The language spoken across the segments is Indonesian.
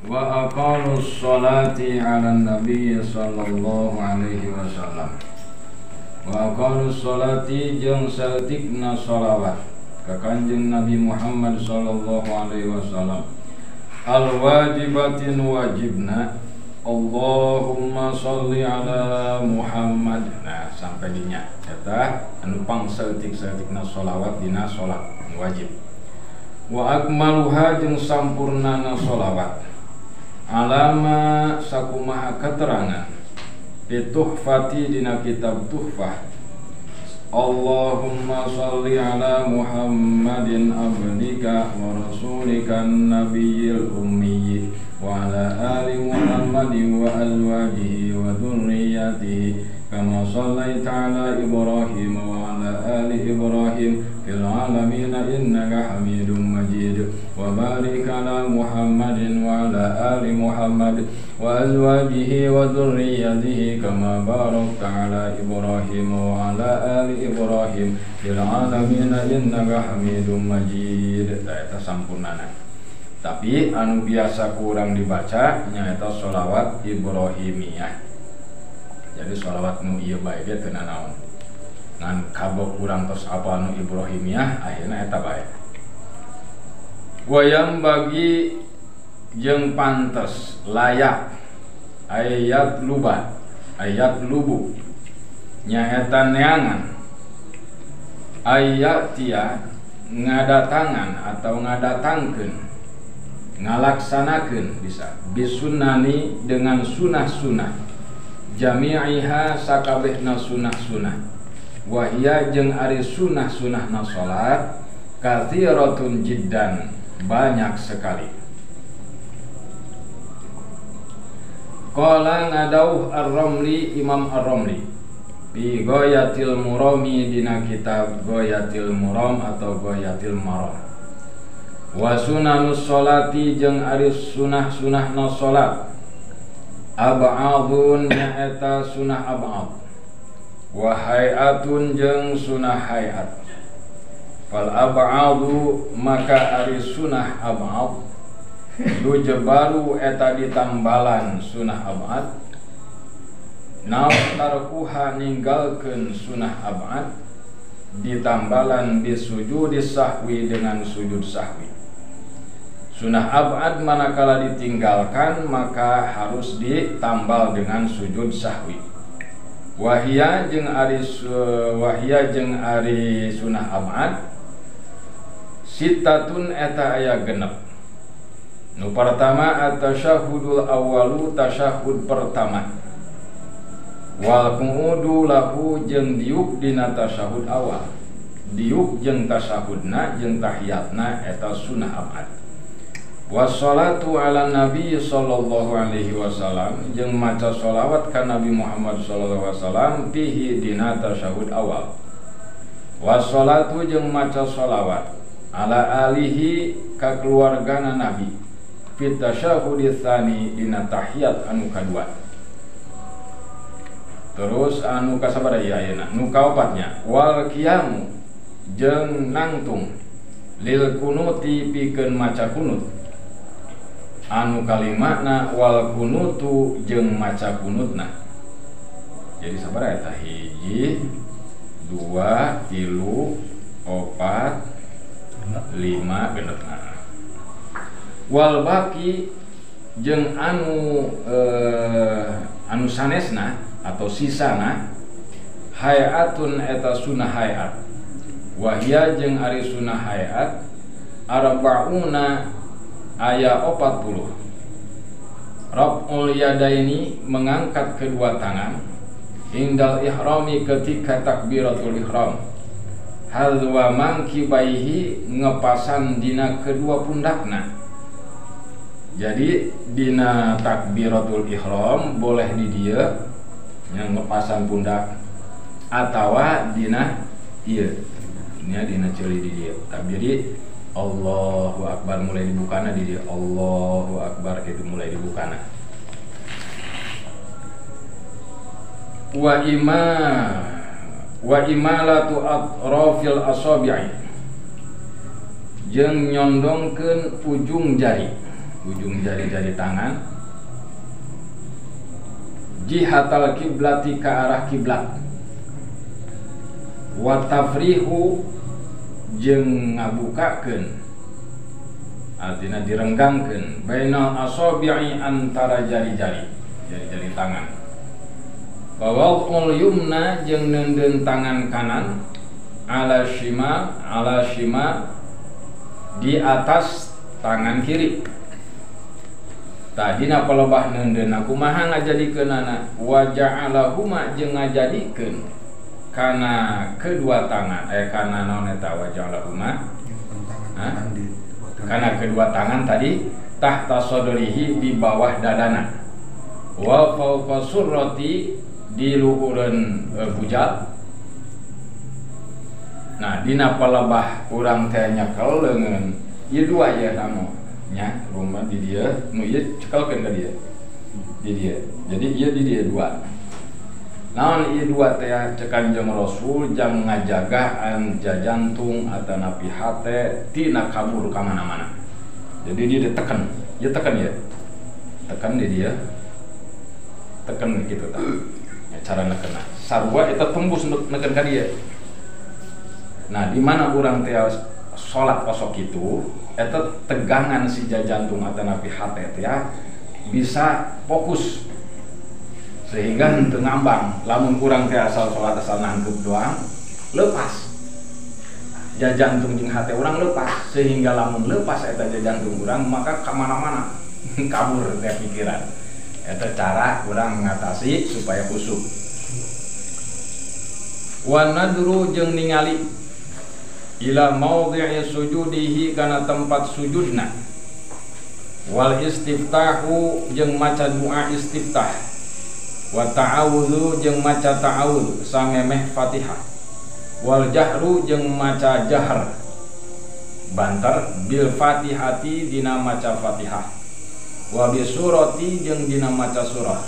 wa aqalus sholati ala nabi sallallahu alaihi wasallam. Wa aqalus sholati jeung saeutikna sholawat ka Kanjeng Nabi Muhammad sallallahu alaihi wasallam. Al wajibatin wajibna Allahumma sholli ala Muhammad. Nah sampai dinya eta anu pang saeutik-saeutikna sholawat dina salat wajib. Wa akmaluha jeung sampurnana sholawat alama sakumaha keterangan Tuhfati dina kitab Tuhfah. Allahumma sholli ala Muhammadin abdika wa rasulika nabiyil ummi wa ala ali Muhammadin wa azwajihi wa dhurriyyatihi kama shallaita ala Ibrahim wa ala ali Ibrahim fil alamin innaka Hamidum Majid wa barik ala Muhammadin wa ala ali Muhammad wa azwajihi wa dhurriyyatihi kama barakta ala Ibrahim wa ala ali Ibrahim fil alamin innaka Hamidum Majid. Eta sampurnana. Tapi anu biasa kurang dibaca nyaeta sholawat Ibrahimiyah. Jadi sholawat nu ieu bae ge teu naon. Ngan kabok kurang tos apa anu Ibrahimiyah akhirna eta bae. Wayang bagi jeung pantes layak ayat lubu nyaeta neangan ayat tia ngadatangan atau ngadatangkeun ngalaksanakeun bisa bisunani dengan sunah-sunah jami'iha sakabehna sunah-sunah wahia jeung ari sunah-sunahna salat katsiratun jiddan banyak sekali. Qala ngadauh Ar-Ramli Imam Ar-Ramli bi Ghayatil Murami dina kitab Ghayatil Muram atau Ghayatil Maram. Wa sunanus sholati jeung ari sunah-sunahna salat ab'adun nyaeta sunah ab'ad wa hayatun jeung sunah hayat. Fal ab'adu maka ari sunah ab'ad lujebaru eta ditambalan sunah ab'ad naon tarkuha ninggalkeun sunah ab'ad ditambalan bisujudi sahwi dengan sujud sahwi. Sunah ab'ad manakala ditinggalkan maka harus ditambal dengan sujud sahwi. Wahia jeung ari sunah ab'ad sitatun eta aya genep. Nu pertama at-tasyahhudul awwalu tasyahhud pertama. Wal qu'udu lahu jeung diuk dina tasyahud awal. Diuk jeung tasyahudna jeung tahiyatna eta sunah ab'ad. Wassalatu ala Nabi sallallahu alaihi wasallam jeung maca sholawat ka Nabi Muhammad sallallahu alaihi wasallam fihi dina tasyahud awal. Wassalatu jeung maca sholawat ala alihi ka keluargana Nabi fit tasyahudits tsani dina tahiyat anu kadua. Terus anu kasabaraha ieu ayeuna nu kaopatnya wal qiyamu jeung nangtung lil kunuti pikeun maca kunut. Anu kalimatna wal kunutu jeung maca kunutna. Jadi sabaraha eta? 1 2 3 4 5 genepna. Wal baqi jeung anu sanesna atau sisana hayatun eta sunah hayat. Wahia jeung ari sunah hayat arba'una aya 40. Raf'ul yadaini mengangkat kedua tangan indal ihrami ketika takbiratul ihram. Halwa mankibaihi ngepasan dina kedua pundakna. Jadi dina takbiratul ihram boleh di dieu yang ngepasan pundak atawa dina ieu. Nya dina ceuli di dieu. Jadi Allahu Akbar mulai dibukana di dia. Allahu Akbar itu mulai dibukana. Wa imalatu atrafil asabi'i jeung nyondongkeun ujung jari. ujung jari-jari tangan, jihatal kiblati ke arah kiblat, wa tafrihu jeung ngabukakeun, artinya direnggangkeun, bainal asabi'i antara jari-jari tangan, wawal yumna jeung neundeun tangan kanan, ala shimal di atas tangan kiri. Tadina palebah neundeunna kumaha ngajadikeunana, wa ja'alahuma jeung ngajadikeun kana kedua tangan kana naon eta wa ja'alahuma kana kedua tangan tadi tahta sodrihi di bawah dadana, wa fawqa surrati di luhureun bujal. Nah dina palebah urang teh nyekel leungeun ieu dua ya namu nya rumah di dia nu ieu cekelkeun ka dia di dia, jadi ieu di dia dua. Naon ieu dua teh cek Kanjeng Rasul jang ngajagaan jajantung atanapi hate tina kabur ka mana-mana. Jadi dia ditekan, ieu tekan ya, tekan di dia, tekan gitu tah cara nekena sarua eta tembus neken ka dia. Nah di mana urang teh salat kosok itu eta tegangan si jantung atanapi hate teh bisa fokus sehingga henteu ngambang. Lamun urang teh asal salat asal nangkep doang lepas jantung jeung hate urang lepas, sehingga lamun lepas eta jantung urang maka ka mana-mana kabur teh pikiran. Eta cara urang mengatasi supaya khusyuk. Wa nadru jeung ningali ila maudhi'i sujudihi kana tempat sujudna, wal istiftahu jeung maca doa istiftah, wa ta'awudzu jeung maca ta'awudz samemeh Fatihah, wal jahru jeung maca jahar banter bil Fatihati dina maca Fatihah, wa bi surati jeung dina maca surah,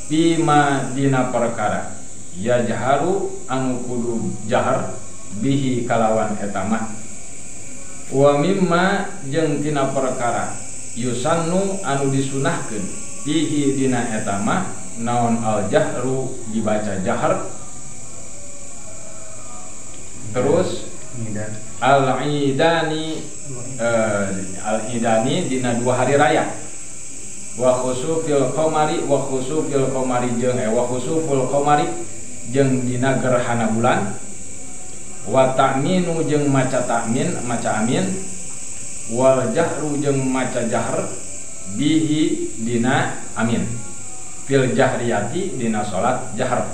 bima dina perkara ya jaharu anu kudu jahar bihi kalawan etama, wa mimma jeung tina perkara yusannu anu disunahkeun bihi dina etama naon al jahru dibaca jahar. Terus al-idani dina dua hari raya, wa khusufil qamari jeung dina gerhana bulan, wa ta'minu jeung maca ta'min maca amin, wal jahru jeung maca jahr bihi dina amin fil jahriyati dina salat jahr,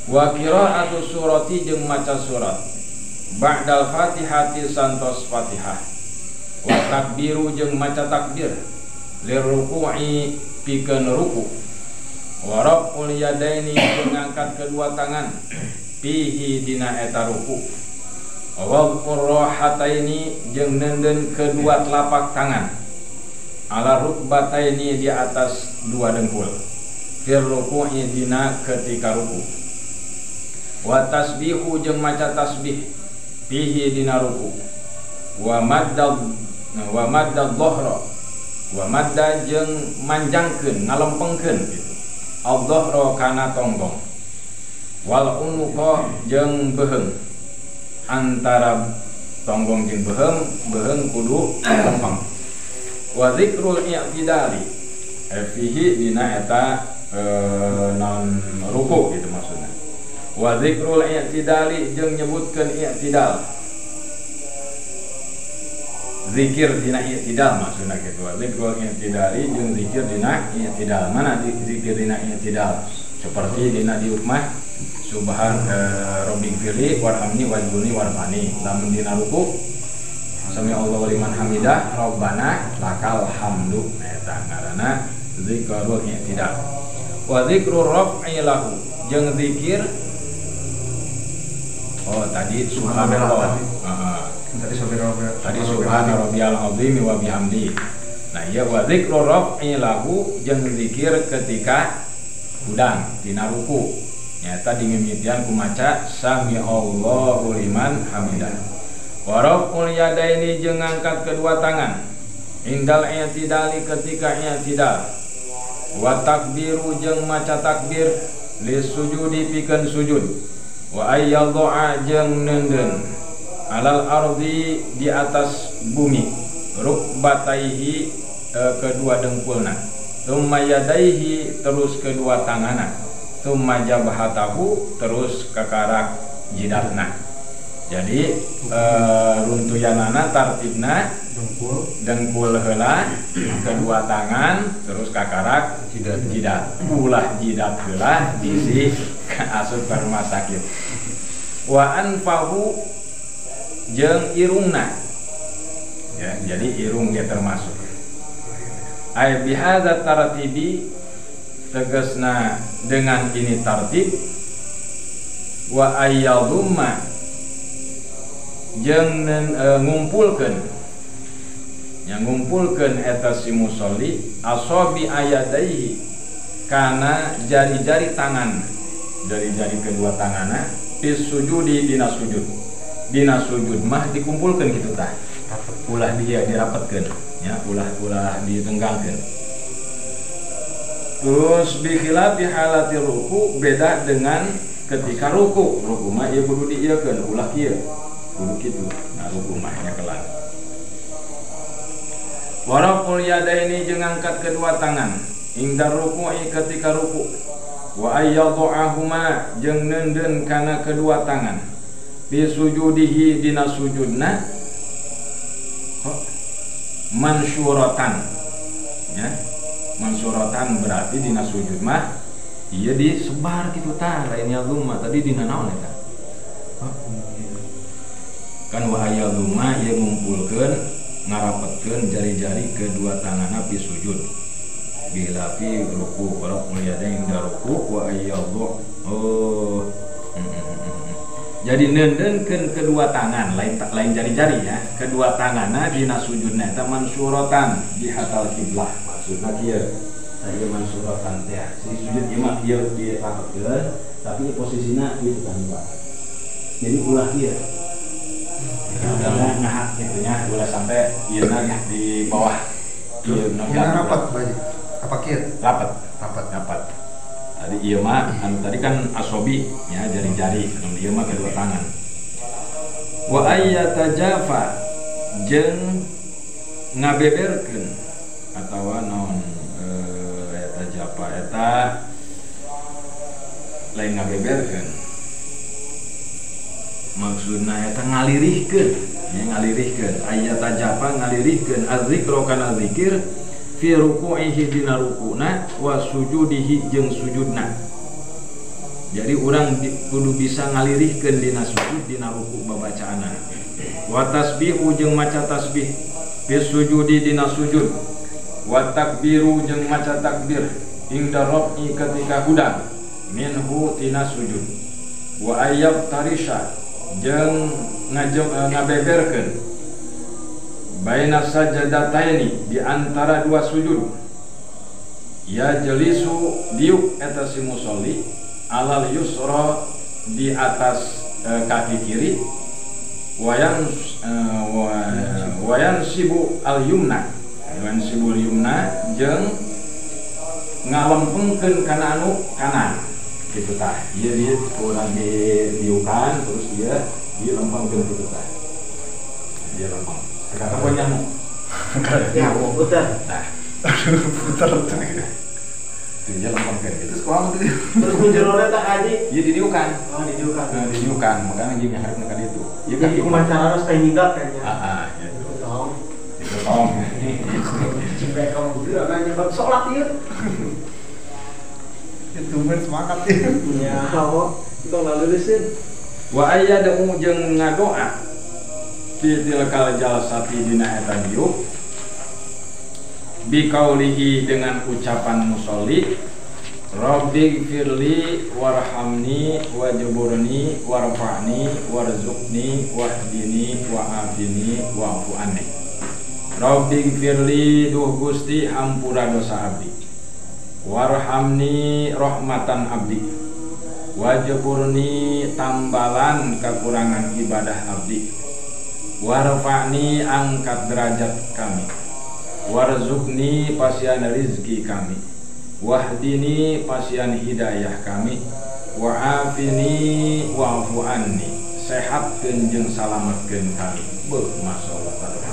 wa qira'atu surati jeung maca surat ba'dal fatihati santos Fatihah, wa takbiru jeung maca takbir liruku'i pikeun ruku, wa raf'ul yadaini jeung ngangkat kedua tangan fihi dina eta ruku, wa wad'ur rahataini jeung neundeun kedua telapak tangan ala rukbataini di atas dua dengkul fir ruku'i dina ketika ruku, wa tasbihu jeung maca tasbih fihi dina ruku, wa madda dhahra wa madda jeung manjangkeun ngalempengkeun gitu al-dhahra kana tonggong, wal unuqa jeung beheung antara tonggong jeung beheung kudu lempeng, wa zikrul i'tidali fihi dina eta non ruku gitu maksudnya, wa zikrul i'tidali jeung nyebutkeun i'tidal, zikir dina i'tidal maksudna gitu, wa zikrul i'tidali jeung zikir dina i'tidal. Mana zikir dina i'tidal? Seperti dina di ukmah subhan rabbing firli warhamni wajbuni warfani, lamun dina ruku sami Allahu liman hamidah rabbana lakal hamdu, eta ngaranna zikrul i'tidal. Wa zikrur raf'i lahu jeung zikir tadi subhanallah tadi subhana rabbiyal azim wa bihamdi. Nah iya wa zikrur raf'i lahu jeung zikir ketika udang dina ruku nyata dimimitian kumaca sami Allahu liman hamidah, wa raf'ul yadaini jeung ngangkat kedua tangan indal i'tidali ketika i'tidal, wa takbiru jeung maca takbir lis sujudi pikeun sujud, wa ayyadha'a jeung neundeun alal ardi di atas bumi rukbataihi kedua dengkulna, tsumma yadaihi terus kedua tanganna, tsumma jabhatahu terus kakarak jidatna. Jadi runtuyanana tartibna dengkul heula, kedua tangan terus kakarak jidat, ulah jidat heula bisi asup ka rumah sakit. Wa anfahu jeung irungna, ya, jadi irung dia termasuk. Ay bihadza tartibi tegasna dengan ini tartib, wa ayyadumma jeung ngumpulkeun, yang ngumpulkeun eta si musolli asabi ayadaihi kana jari-jari tangan, jari-jari kedua tanganna fis sujudi dina sujud. Dina sujud mah dikumpulkeun kitu tah, ulah dia dirapetkeun, ya, ulah ditenggangkeun. Terus bi khilafi halati ruku, beda dengan ketika ruku. Ruku mah ieu kudu dieukeun, ulah kieu kudu kitu. Nah, ruku mah nya kelan. Wa raful yadaini jeung angkat kedua tangan ingdar ruku'i ketika ruku, wa ayyadha'ahuma jeung neundeun kana kedua tangan bi sujudihi dina sujudna mansyuratan, ya, mansyuratan berarti dina sujud mah ieu disebar kitu tah, lainnya lumma tadi dina naon eta kan wahaya lumma ieu ngumpulkeun ngarapetkeun jari-jari kedua tanganna pi sujud bilafi ruku qarab mulyadain da ruku wa ayyadhu. Jadi neundeunkeun kedua tangan lain jari-jari, ya, kedua tanganna dina sujudna eta mansyuratan di hatal kiblah, maksudna kieu tadi mansyuratan teh si sujud ieu mah ieu dirapetkeun tapi posisina ieu tah. Jadi ulah kieu udah ngahak gitu nya, ulah sampai ieu di bawah ieu rapat apa kieu rapat. Tadi ieu mah anu tadi kan asobi, ya, jari-jari, anu ieu mah kedua tangan. Wa ayyatajafa jeung ngabeberkeun atawa naon tajafa eta lain ngabeberkeun, maksudna eta ngalirihkeun, ya, ngalirihkeun. Ayyatajafa ngalirihkeun azzikra kana zikir fi ruku'ihi dina rukuna wa sujudihi jeung sujudna. Jadi urang kudu bisa ngalirihkeun dina sujud dina ruku babacaanna. Wa tasbihu jeung maca tasbih fi sujudi dina sujud. Wa takbiru jeung maca takbir ingda rafi ketika hudang minhu tina sujud. Wa ayyab tarisha jeung ngabeberkeun baina sajadataini di antara dua sujud, ya jelisu diuk eta si musolli alal yusra di atas kaki kiri, wayan sibu al yumna jeung ngalempengkeun kana anu kanan kitu tah. Ieu dia urang diukan terus dia dilempengkeun kitu tah, dia lempeng kata apa nyamuk? Ya, putar. Nah, putar tuh. Dia lempengkeun gitu. Terus kumaha tuh? Terus munculna tak aji? Ieu didiukan. Oh, didiukan. Nah, didiukan, makanya ieu ngaharep ka ditu. Ieu kan kumaha carana supaya hinggap kayaknya. Heeh, ya. Tong. Itu tong. Cipek kamu dulu kan nyebab salat ieu. Itu men semangat ieu. Ya, kok lalu leuseun. Wa ayyadu jeung ngadoa tilkal jalsati dina eta diuk biqaulihi dengan ucapan musolli rabbi firli warhamni wajburni warfa'ni warzuqni wahdini wa'afini wa'fu anni. Rabbi firli duh Gusti hampura dosa abdi, warhamni rahmatan abdi, wajburni tambalan kekurangan ibadah abdi, warfa'ni angkat derajat kami, warzuqni pasian rizki kami, wahdini pasian hidayah kami, wa'afini wa'fu anni sehatkeun jeung salametkeun kami. Beuh masyaallah taala.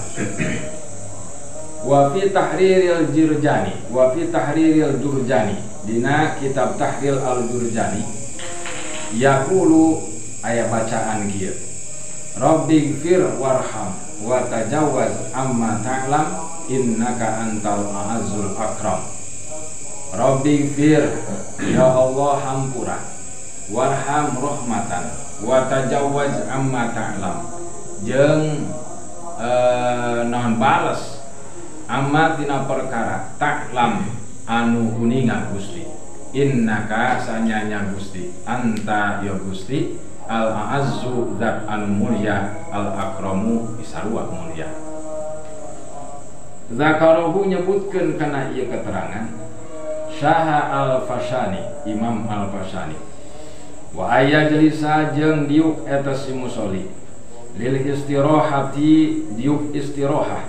Wa fi tahriril Jurjani, wa fi tahriril Jurjani, dina kitab Tahril al-Jurjani yaqulu aya bacaan kieu, Rabbighfir warham wa tajawwaz amma ta'lam innaka antal a'azzul akram. Rabbighfir, ya Allah hampura, warham rahmatan, wa tajawwaz amma ta'lam, jeung naon bales amma tina perkara ta'lam anu kuningan Gusti, innaka sanyanya Gusti, anta ya Gusti al-a'azzu zat anu mulia, al-akramu isarua mulia. Zakarohu nyebutkeun kana ieu keterangan Syaha al-Fashani, Imam al-Fashani. Wa aya jelisa jeung diuk eta si musolli lil istirahati, diuk istirahah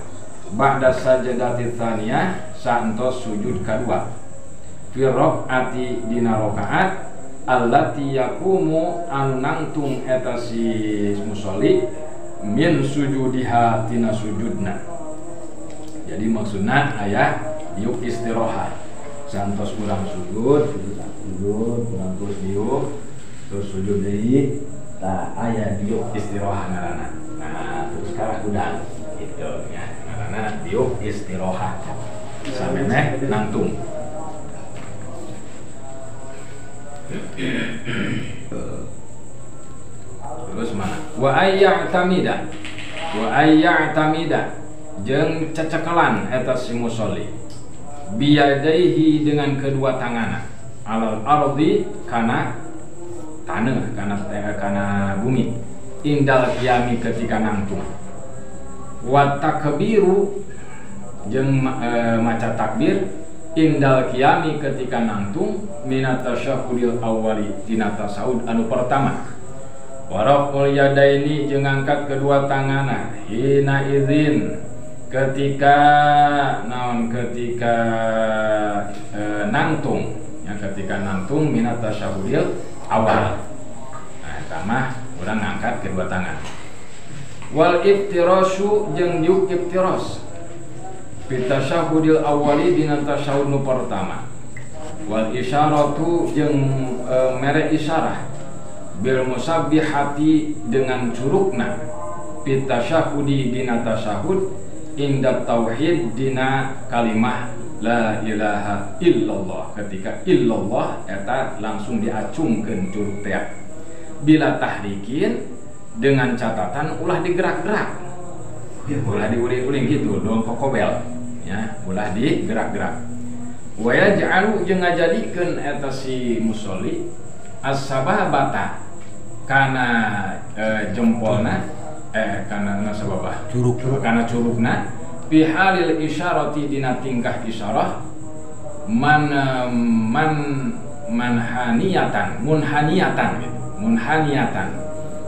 ba'da sajadati tsaniyah saentos sujud kadua, fi rakaati dina rakaat allati yaqumu anu nangtung eta si musolli min sujudiha tina sujudna. Jadi maksudna aya diuk istirahah santos urang sujud urang terus diuk terus sujud deui, tah aya diuk istirahah ngaranna. Nah terus karakudang gitu nya ngaranna diuk istirahah samemeh nangtung. Terus mana? Wa ayya'tamida jeung cecekelan eta si musolli biyadaihi dengan kedua tanganna alal ardi kana taneuh kana bumi indal qiyami ketika nangtung, wa takbiru jeung maca takbir indal qiyami ketika nangtung minat tasyahudil awwali tina tasawud anu pertama, waraful yadaini jeung angkat kedua tanganna hina izin ketika naon ketika nangtung ya, ketika nangtung minat tasyahudil awal. Nah tamah urang ngangkat kedua tangan. Wal iftirasyu jeung diuk iftiras fi tasyahudil awali dina tasyahud nu pertama. Wal isyaratu jeung mere isyarah bil musabbihati dengan curugna fi tasyahudi dina tasyahud inda tauhid dina kalimah la ilaha illallah, ketika illallah eta langsung diacungkeun curug teh bila tahrikin dengan catatan ulah digerak-gerak, ulah diuling-uling gitu dong kokobel ya, ulah digerak-gerak. Wa yaj'alu jeung ngajadikeun eta si musolli as-sababata kana jempolna kana sababah curug kana curugna fi halil isyarati dina tingkah isyarah munhaniyatan gitu.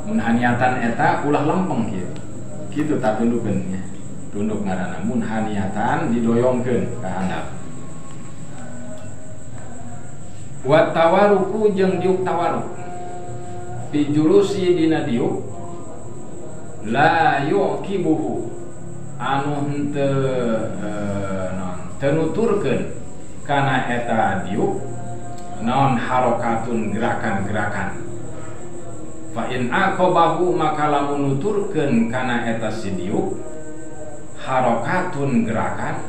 Munhaniyatan eta ulah lempeng gitu tak tundukeun nya, tunduk ngaranna munhaniyatan didoyongkeun ka handap. Wa tawaruku jeung diuk tawaruk fi julusi dina diuk la yuqibuhu anu henteu nuturkeun kana eta diuk naon harokatun gerakan-gerakan. Fa in aqabahu maka lamun nuturkeun kana eta si diuk harokatun gerakan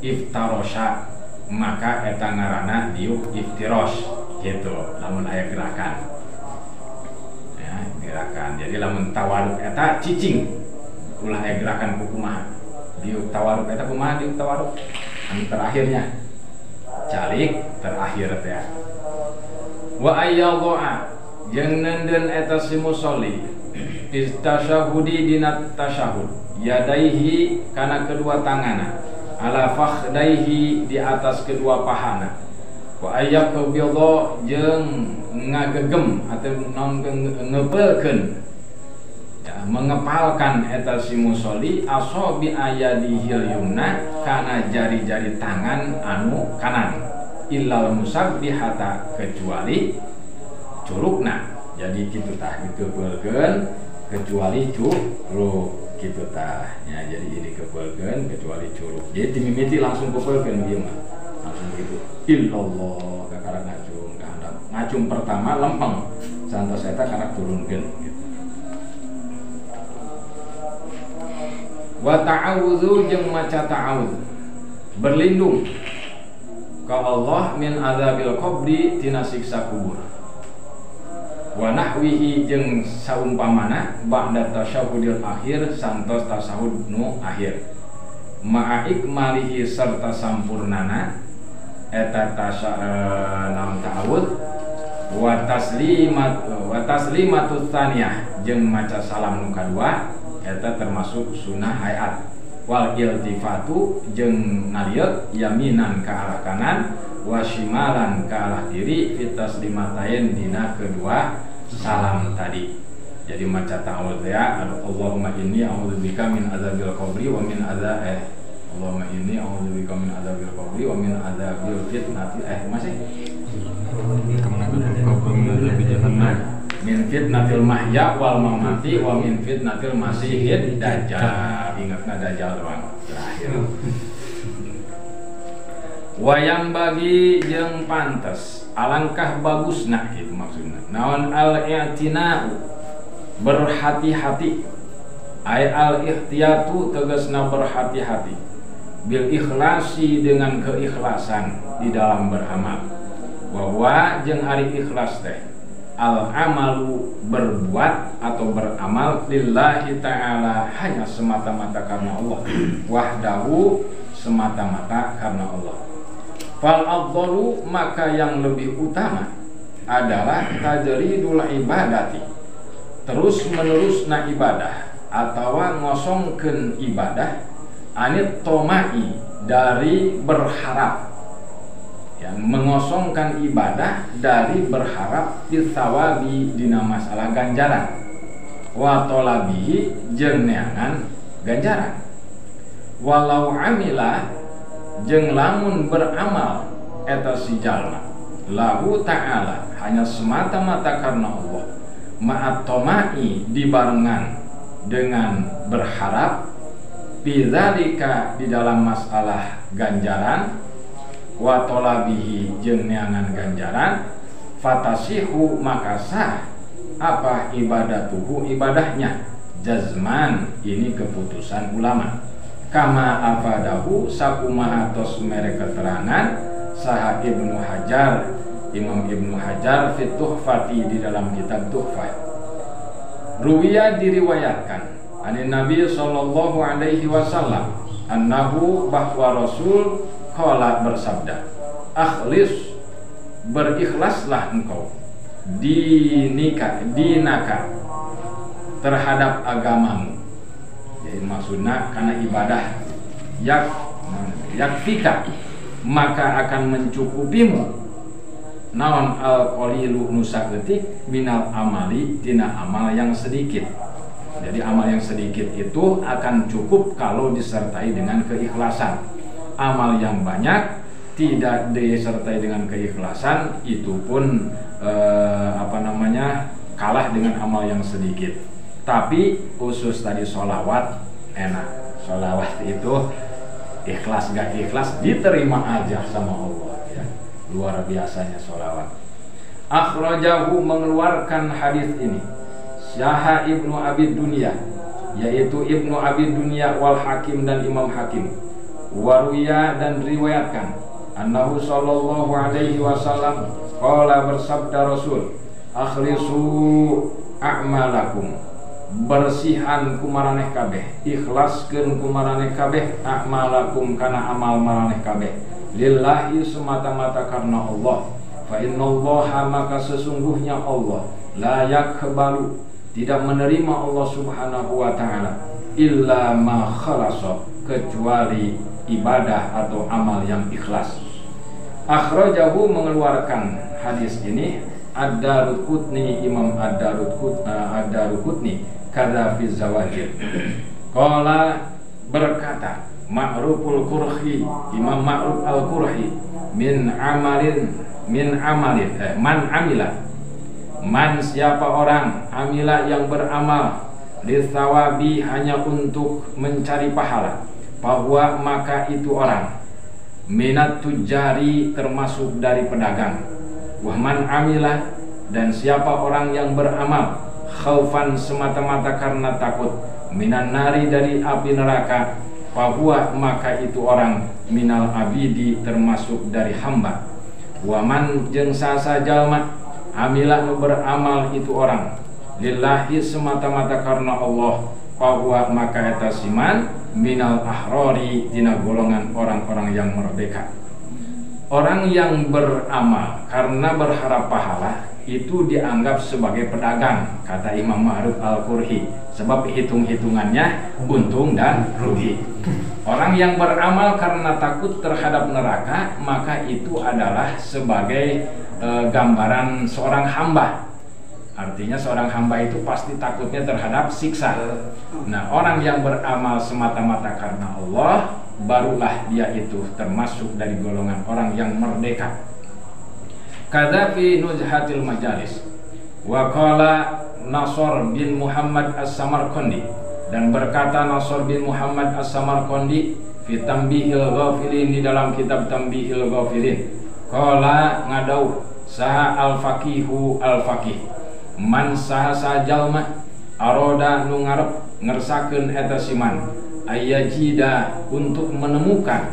iftarosha maka eta ngaranna diuk iftirosh gitu lamun aya gerakan ya, gerakan. Jadi lamun tawaruk eta cicing ulah aya gerakan kumaha diuk tawaruk eta kumaha diuk tawaruk anu terakhirnya calik terakhir teh. Wa ayyadha jeung nenden eta si musolli istasyahudi dina tasyahud yadaihi kana kedua tanganna ala fakhdaihi di atas kedua pahana, wa ayyaqbidha jeung ngagegem atau ngepelkeun ya mengepalkan eta si musolli asobi ayadihil yumna kana jari-jari tangan anu kanan illal musabbihata kecuali curugna. Jadi kitu tah dikeupeukeun kecuali curug kitu tah nya. Jadi ini keupeukeun kecuali curug. Jadi timimiti langsung keupeukeun ieu mah langsung gitu illallah kakara ngacung kahandap ngacung pertama lempeng santos eta kana turunkeun gitu. Wa ta'awudzu jeung maca ta'awudz berlindung ka Allah min adzabil qabri tina siksa kubur. Wa nahwihi jeung saumpamana ba'da tasyahudil akhir santos tasahud nu akhir. Ma'a ikmalihi serta sampurnana eta naon ta'awudz wa taslimatut tsaniyah jeung maca salam nu kadua eta termasuk sunnah hayat. Wal iltifatu jeung ngalieu yaminan ke arah kanan wa shimalan ke arah kiri fit taslimatain dina kedua salam tadi. Jadi maca ta'awudz ya Allahumma inni a'udzubika min adzabil qabri wa min Allahumma inni a'udzubika min adzabil qabri wa min adzabil fitnati masih min fitnatil mahya wal mamati wa min fitnatil masihid dajjal. Ingatna dajjal doang terakhir. Wayang bagi jeung pantes alangkah bagusna itu maksudna naon al-i'tina'u berhati-hati ay al-ihtiyatu tegasna berhati-hati bil ikhlasi dengan keikhlasan di dalam beramal. Wa jeung ari ikhlas teh al amalu berbuat atau beramal lillahi ta'ala hanya semata-mata karena Allah wahdahu semata-mata karena Allah. Fal afdalu maka yang lebih utama adalah tajridul ibadati terus menerusna ibadah atau ngosongkeun ibadah anit tomai dari berharap yang mengosongkan ibadah dari berharap ditsawabi dina masalah ganjaran wa talabihi jeung neangan ganjaran. Walau amila jeung lamun beramal eta si jalma lahu ta'ala hanya semata-mata karena Allah ma'at tomai dibarengan dengan berharap bidzalika di dalam masalah ganjaran wa talabihi jeung neangan ganjaran fatasihu maka sah apa ibadatuhu ibadahnya jazman ini keputusan ulama kama afadahu sakumaha tos mere keterangan saha Ibnu Hajar Imam Ibnu Hajar fi Tuhfati di dalam kitab Tuhfah. Ruwiya diriwayatkan anin Nabi sallallahu alaihi wasallam annahu bahwa Rasul qala bersabda akhlis berikhlaslah engkau dinaka terhadap agamamu. Jadi maksudnya karena ibadah yakfika maka akan mencukupimu naon al-qalilu nusaketik minal amali tina amal yang sedikit. Jadi amal yang sedikit itu akan cukup kalau disertai dengan keikhlasan. Amal yang banyak tidak disertai dengan keikhlasan itu pun kalah dengan amal yang sedikit. Tapi khusus tadi sholawat enak. Sholawat itu ikhlas gak ikhlas diterima aja sama Allah ya. Luar biasanya sholawat. Akhrajahu mengeluarkan hadis ini Syaha Ibnu Abi Dunya yaitu Ibnu Abi Dunya wal Hakim dan Imam Hakim. Waruya dan riwayatkan annahu sallallahu alaihi wasallam qala bersabda Rasul akhlisu a'malakum bersihan kumaraneh kabeh ikhlaskeun kumaraneh kabeh a'malakum kana amal maraneh kabeh lillahi semata-mata karena Allah fa innallaha maka sesungguhnya Allah la yakbalu tidak menerima Allah subhanahu wa ta'ala illa ma khalasa kecuali ibadah atau amal yang ikhlas. Akhrajahu mengeluarkan hadis ini Ad-Daraqutni Imam Ad-Daraqutni kadza fi zawajir. Qala berkata Ma'ruful Qurhi, Imam Ma'ruf Al-Qurhi, man amila, man siapa orang, amila yang beramal, lithawabi hanya untuk mencari pahala, bahwa maka itu orang, minat tujari termasuk dari pedagang, wahman amila dan siapa orang yang beramal, khaufan semata-mata karena takut, minan nari dari api neraka, bahwa maka itu orang minal abidi termasuk dari hamba, waman jeung sasa jalma amilah beramal itu orang lillahi semata-mata karena Allah, bahwa maka eta siman minal ahrori dina golongan orang-orang yang merdeka. Orang yang beramal karena berharap pahala itu dianggap sebagai pedagang, kata Imam Ma'ruf Al-Qurhi, sebab hitung-hitungannya untung dan rugi. Orang yang beramal karena takut terhadap neraka, maka itu adalah sebagai gambaran seorang hamba. Artinya seorang hamba itu pasti takutnya terhadap siksa. Nah, orang yang beramal semata-mata karena Allah, barulah dia itu termasuk dari golongan orang yang merdeka. Kadza fi nuzhatil majalis. Wa qala Nasr bin Muhammad As-Samarqandi, dan berkata Nasr bin Muhammad As-Samarqandi fi Tanbihil Ghafilin, di dalam kitab Tanbihil Ghafilin, qala ngadau saha al-faqihu al-faqih, man saha sajalma aroda nu ngarep ngersakeun eta siman ayajida untuk menemukan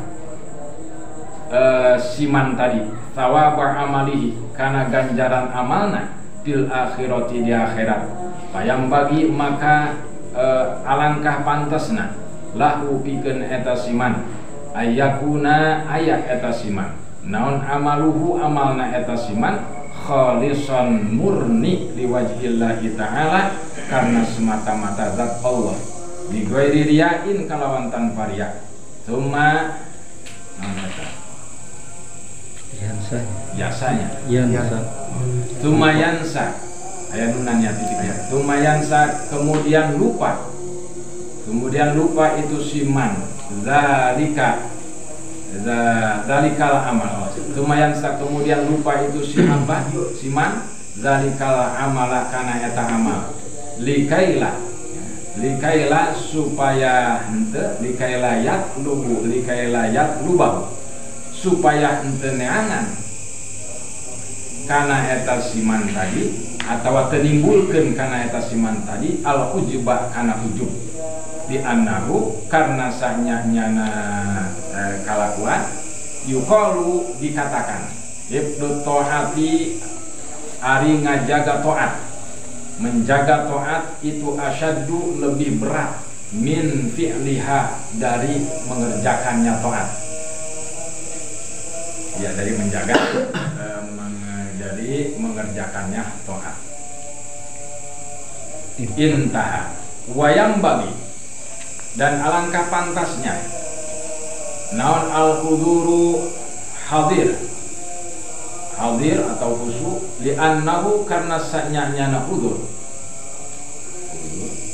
siman tadi thawaba amalihi kana ganjaran amalna fil akhirati di akhirat, payang bagi maka alangkah pantasna lahu pikeun eta siman ayakuna aya eta siman naon amaluhu amalna eta siman khalisan murni liwajhillahi ta'ala karena semata-mata zat Allah, bi ghairi riyain kalawan tanpa riya. Tsumma biasanya tumayansa ayat nunannya titiknya tumayansa kemudian lupa itu siman zalikal amal, tumayansa kemudian lupa itu siman zalikal amala kana eta amal likaila supaya henteu likailayat lubah supaya henteu neangan kana eta siman tadi atawa tenimbulkeun kana eta siman tadi al ujba kana ujub di annahu karena sahnya-nyana kalakuan yuqalu dikatakan ibnu tohati ari ngajaga toat, menjaga toat itu asyaddu lebih berat min fi'liha dari mengerjakannya toat. Ya, dari menjaga dari mengerjakannya toat. Intaha wayang bagi dan alangkah pantasnya naon al-huduru hadir atau khusu li'annahu karena sanyanya hudur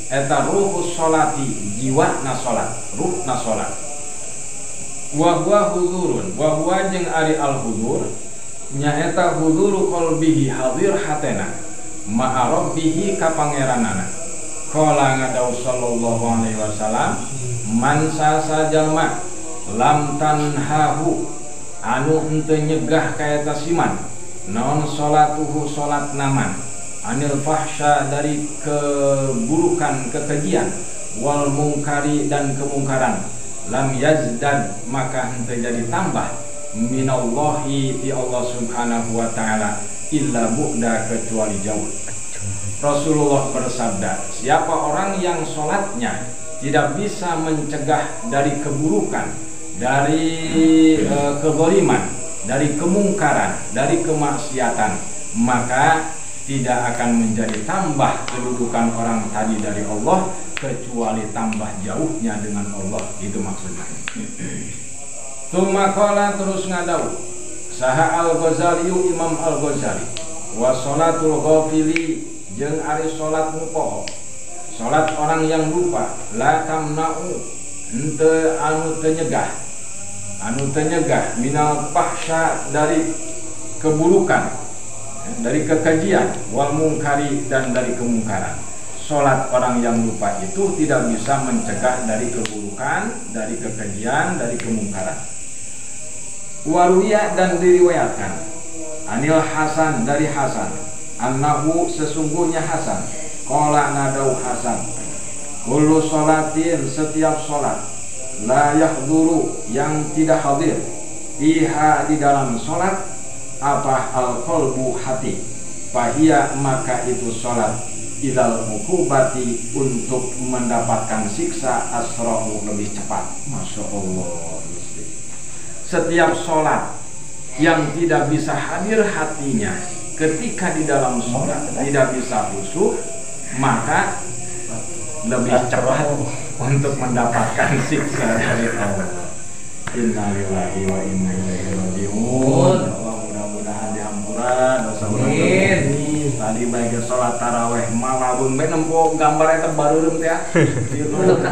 eta ruhus sholati jiwa na sholat ruh na sholat wa huwa hudurun wa huwa jeung ari al-hudur nyaeta huduru qalbihi hadir hatena ma'a rabbihi ka pangeranana. Qala ngadaw sallallahu alaihi wasallam man sasa jalma lam tanhahu anu henteu nyegah ka eta siman naon salatuhu salat naman anil fahsya dari keburukan kekejian wal mungkari dan kemungkaran lam yazdad maka henteu jadi tambah minallahi di Allah subhanahu wa ta'ala illa bu'da kecuali jauh. Rasulullah bersabda, siapa orang yang sholatnya tidak bisa mencegah dari keburukan, dari kezaliman, dari kemungkaran, dari kemaksiatan, maka tidak akan menjadi tambah kedudukan orang tadi dari Allah kecuali tambah jauhnya dengan Allah. Itu maksudnya. Tumakala terus ngadau saha al-Ghazali Imam al-Ghazali wa sholatul ghafili jeung ari salat nu poho salat orang yang lupa la tamna'u henteu anu teu nyegah minal fahsya dari keburukan, dari kekejian, wal mungkari dan dari kemungkaran. Salat orang yang lupa itu tidak bisa mencegah dari keburukan, dari kekejian, dari kemungkaran. Waruya dan diriwayatkan anil Hasan dari Hasan annahu sesungguhnya Hasan qala nadau Hasan kullu sholatin setiap sholat la yahduru yang tidak hadir fiha di dalam sholat apa al-qalbu hati fahia maka itu sholat ilal ukubati untuk mendapatkan siksa asra'u lebih cepat. Masya Allah. Setiap sholat yang tidak bisa hadir hatinya ketika di dalam sholat tidak bisa khusyuk, maka lebih cepat untuk mendapatkan siksa dari Allah. Innalillahi wa inna ilaihi raji'un. Allah mudah-mudahan diampura dosa orang. Tadi baik sholat taraweh malabun bae nempo gambar eta bareureum teh.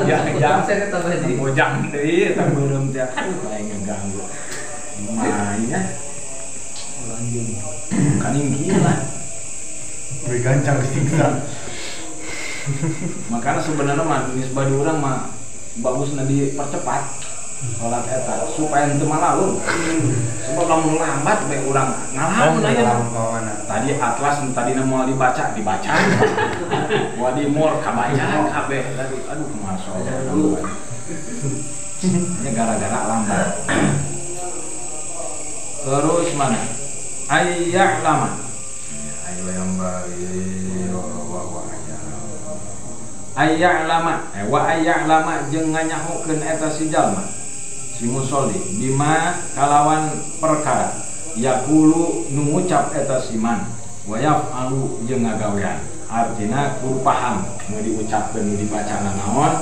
Ya saya kata tadi. Mojang deui eta bareureum teh. Aduh lain ngeganggu. Mainnya lanjut. Kaning gila. Bergancang siksa. Makanya sebenarnya mah nisbah di urang mah bagusna dipercepat sholat eta supaya henteu malaun. Sebab lamun lambat bae urang ngalamun aya. Tadi atlas tadi mau dibaca. Wadi mur kabaca kabeh. Aduh masyaallah. Ini gara-gara lambat. Terus mana? Ayyak lama. Ayo yang bagi ayyak lama jeung nganyahokeun eta si jalma si musolli bima kalawan perkara yaqulu nu ngucap eta si man wa yaf'alu jeung ngagawean artina kudu paham nu diucapkeun nu dibacana naon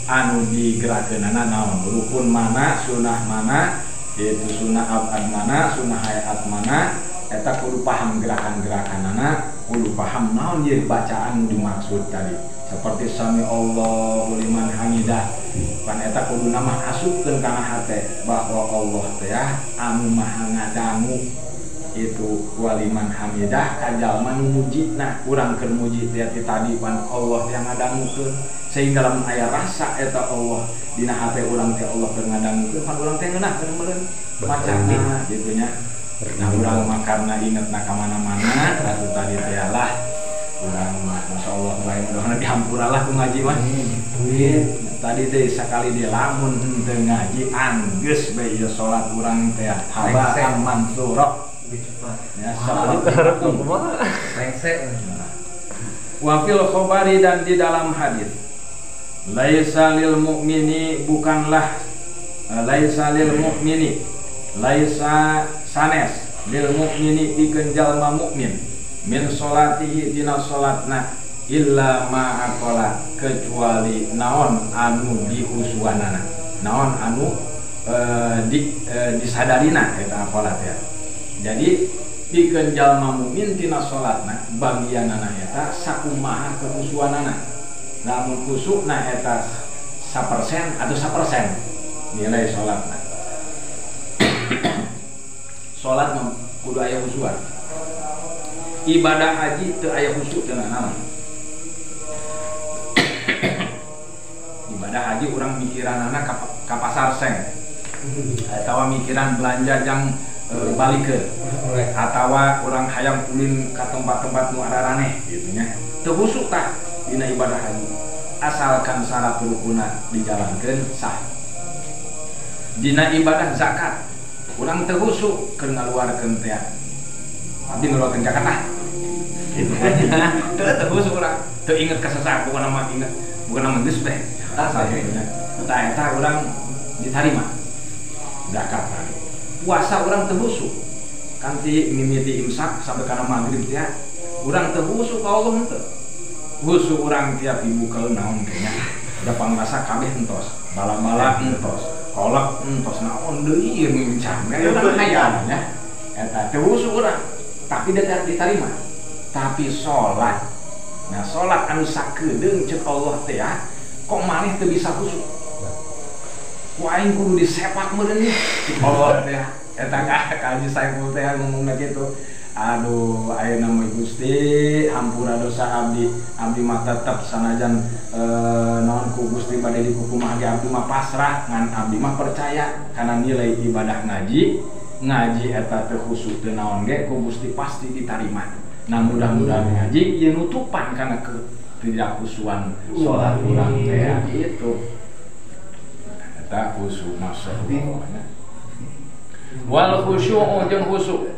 anu digerakeunana naon rukun mana sunah mana yaitu sunah abad mana sunah hayat mana eta kudu paham gerakan-gerakanana kudu paham naon ieu bacaan nu dimaksud tadi seperti sami Allahu liman hamidah pan eta kudu nama asupkeun kana hate bahwa Allah teh anu maha ngadangu itu waliman hamidah kajalma nu mujidna urang keur muji teh tadi pan Allah yang ngadangukeun sehingga lamun aya rasa eta Allah dina hate urang teh Allah keur ngadangukeun pan urang teh ngeunah keur meureun macana kitu nya. Nah urang mah karena ingetna ka mana-mana ratu tadi teh lah urang masyaallah bae mudah-mudahan dihampuralah ku ngaji mah. Tadi teh sakali dia lamun teu ngaji anggeus bae ieu salat urang teh haba mansura ya salat kumaha rengsek. Wa fil khabari dan di dalam hadis laisa lil mu'mini bukanlah laisa lil mu'mini laisa sanes lil mu'mini pikeun jalma mukmin min sholatihi dina sholatna illa ma'akola kecuali naon anu diusuanana naon anu disadarina eta akolat ya. Jadi pikeun jalma mukmin tina sholatna bagianana eta sakumaha keusuanana lamun kusukna eta 1% atau 1% nilai sholatna. Sholat kudu aya khusyuk. Ibadah haji teu aya khusyuk teu naon. Ibadah haji urang mikiranana ka pasar seng. Atawa mikiran belanja jang balikeun. Atawa urang hayang ulin ka tempat-tempat nu araraneh kitu nya. Teu khusyuk tah dina ibadah haji. Asalkan syarat rukunna dijalankeun sah. Dina ibadah zakat urang teu khusyuk keur ngaluarkeun teh. Abdi ngaluarkeun zakat tah. Gitu kan. Teu khusyuk urang, teu inget ka sasaku nama inget, bukan nama geus bae. Tah saeunya. Tah eta urang ditarima zakat. Puasa urang teu khusyuk. Kanti mimiti imsak sampai kana magrib teh urang teu khusyuk ka Allah henteu. Khusyuk urang tiap dibukaeun naon kenya. Da pangrasa kabeh entos, bala-bala entos. Kolak entos naon deui ieu mincang urang hayang nya eta teu khusyuk urang tapi diterima tapi sholat Nah salat anu sakedeung ceuk Allah teh ya kok maneh teu bisa khusyuk. Ku aing kudu disepak meureun nih ceuk Allah teh ya. Eta Kaji Saiful teh ngomongna kitu. Aduh ayeuna mah Gusti hampura dosa abdi mah tetep sanajan naon ku Gusti bade dikukumah ge abdi mah pasrah ngan abdi mah percaya kana nilai ibadah ngaji eta teu khusyuk teu naon ge ku Gusti pasti ditarima. Nah mudah-mudahan ngaji ieu nutupan kana tidak khusyuan salat urang teh gitu. Eta khusyuk masyaallah. Wal khusyu'u jeung khusyuk